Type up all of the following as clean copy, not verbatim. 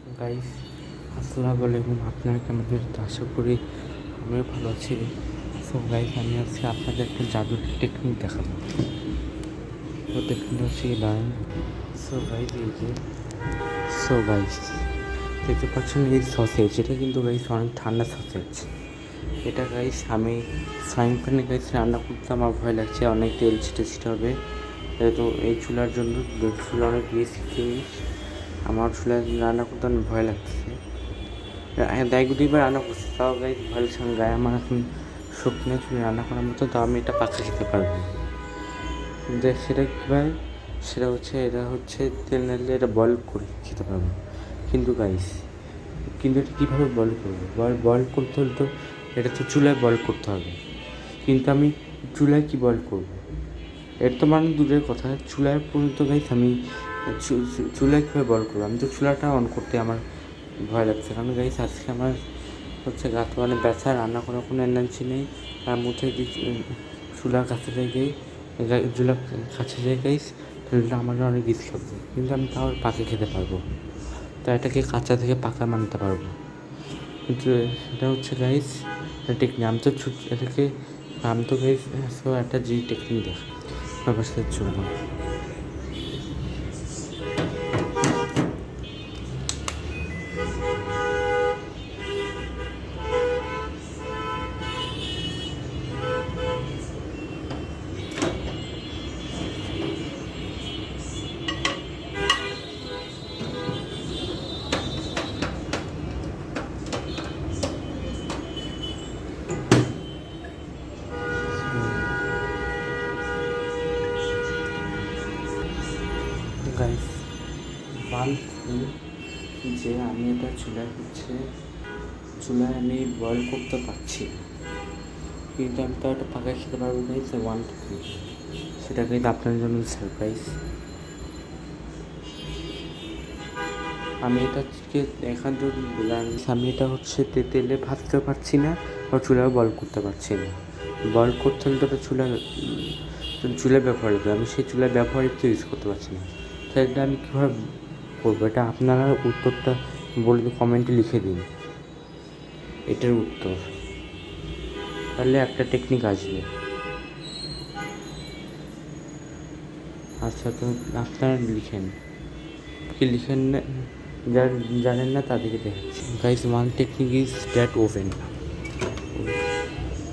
Guys, আসসালামু আলাইকুম। আপনারা কেমন আছেন? আশা করি আমিও ভালো আছি। সো গাইস, আমি আজকে আপনাদের একটা জাদুর টেকনিক দেখাবো। তো টেকনিক হচ্ছে কি দাঁড়ান। সো গাইস, এই যে গাইস দেখতে পাচ্ছেন এই সসেজ, এটা কিন্তু গাইস অনেক ঠান্ডা সসেজ। এটা গাইস আমি ফ্রাইং প্যানে গাইস রান্না করতে আমার ভয় লাগছে, অনেক তেল ছিটে হবে। তো এই চুলার জন্য চুলা অনেক রিস্ক জিনিস, আমার চুলায় রান্না করতে অনেক ভয় লাগছে। এক দুইবার রান্না করছি, তাও গাইস ভয় লাগছে। গায়ে আমার এখন শুকনো চুলে রান্না করার মতো, তাও আমি এটা পাখা খেতে পারবো। সেটা কীভাবে, সেটা হচ্ছে তেল না দিলে এটা বয়েল করে খেতে পারবো। কিন্তু এটা কীভাবে বয়েল করবো? বয়েল করতে হলে তো এটা তো চুলায় বয়েল করতে হবে। কিন্তু আমি চুলায় কী বয়েল করবো? এটা তো মানে দূরের কথা, চুলায় পর্যন্ত গাইস আমি চুলায় কীভাবে বয়েল করবো? আমি তো চুলাটা অন করতে আমার ভয় লাগছে, কারণ গাইস আজকে আমার গাছ মানে ব্যথা, রান্না করার কোনো এনার্জি নেই। তার মধ্যে চুলার কাছে গাইস, তাহলে আমার অনেক রিস্ক হবে। কিন্তু আমি তাও পাকে খেতে পারবো, তা এটাকে কাঁচা থেকে পাকা মানতে পারবো। কিন্তু এটা হচ্ছে গাইস টেকনিক। আমি তো গাইস একটা টেকনিক দেখা ব্যবসার জন্য। গাইস, যে আমি এটা চুলায় আমি বয়েল করতে পারছি, কিন্তু আমি তো একটা পাকা খেতে পারবো গাইস। সেটা কিন্তু আপনার জন্য সারপ্রাইজ। আমি এটাকে আমি এটা তেলে ভাজতে পারছি না, বা চুলায় বয়েল করতে পারছি না। বয়েল করতে হলে তো চুলায় ব্যবহার হবে, আমি সেই চুলায় ব্যবহারিক তো ইউজ করতে পারছি না। তো এটা আমি কীভাবে করবো? এটা আপনারা উত্তরটা বলে কমেন্টে লিখে দিন এটার উত্তর, তাহলে একটা টেকনিক আসবে। আচ্ছা, তো আপনারা লিখেন না, জানেন না তাদেরকে দেখাচ্ছি। Guys, one technique is that oven.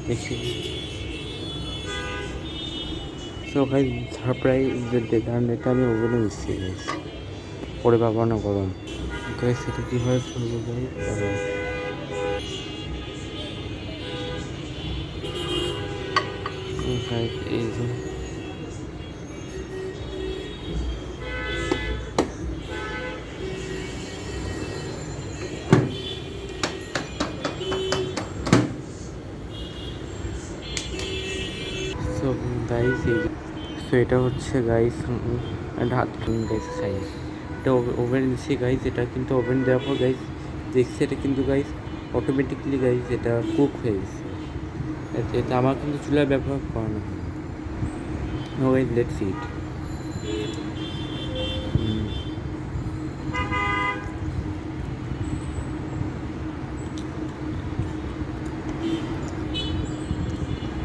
দেখি তো গাইস, সারপ্রাইজ কারণ এটা আমি ওভেনে মিশিয়ে গাইস, পরে বাবা না গরম। গাইস, সেটা কীভাবে করবো গাইস? এই যে এটা হচ্ছে গাইস হাত গাইস সাইজ। এটা ওভেন দিচ্ছি গাইস, এটা কিন্তু ওভেন দেওয়ার পর গাইস দেখছি এটা কিন্তু গাইস অটোমেটিকলি গাইস এটা কুক হয়ে গেছে। এটা আমার কিন্তু চুলায় ব্যবহার করানো হয়। Guys, let's eat.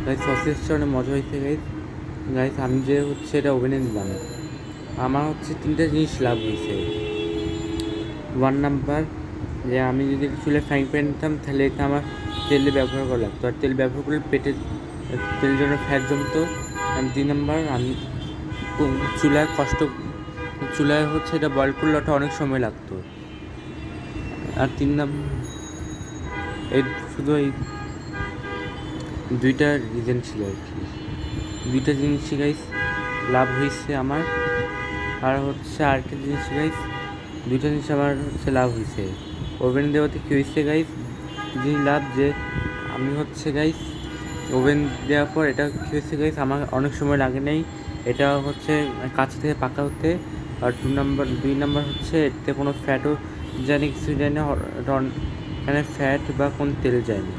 গাইস, সসেজটা অনেক মজা হয়েছে গাইস। আমি যে এটা ওভেনে দিলাম, আমার তিনটা জিনিস লাভ হয়েছে। 1 নাম্বার, যে আমি যদি চুলে ফ্রাইং প্যান নিতাম তাহলে এটা আমার তেলে ব্যবহার করা লাগতো, আর তেল ব্যবহার করলে পেটে তেল জন্য ফ্যাট জমতো। আর 2 নাম্বার, আমি চুলায় এটা বয়েল করলে ওটা অনেক সময় লাগতো। আর 3 নাম্বার, শুধু এই 2টা রিজন ছিল আর কি। 2টা জিনিসই গাইস লাভ হয়েছে আমার। আর আরেকটা জিনিস গাইস, 2টা জিনিস আমার লাভ হয়েছে। ওভেন দেওয়াতে কী হয়েছে গাইস, জিনিস লাভ যে আমি গাইস ওভেন দেওয়ার পর এটা কী হয়েছে গাইস, আমার অনেক সময় লাগে নাই। এটা কাঁচা থেকে পাকা হতে। আর 2 নাম্বার এতে কোনো ফ্যাটও জানি কিছু যায় না, এখানে ফ্যাট বা কোন তেল যায় না।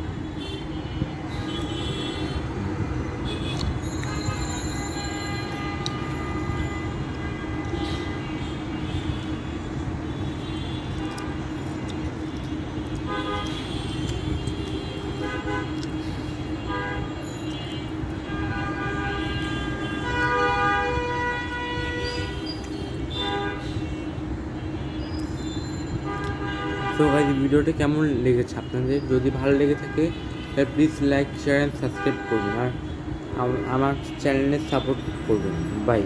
তো গাইজ ভিডিওটা কেমন লেগেছে আপনাদের? যদি ভালো লেগে থাকে তাহলে please like share and subscribe করবেন আর আমার চ্যানেলে সাপোর্ট করবেন। বাই।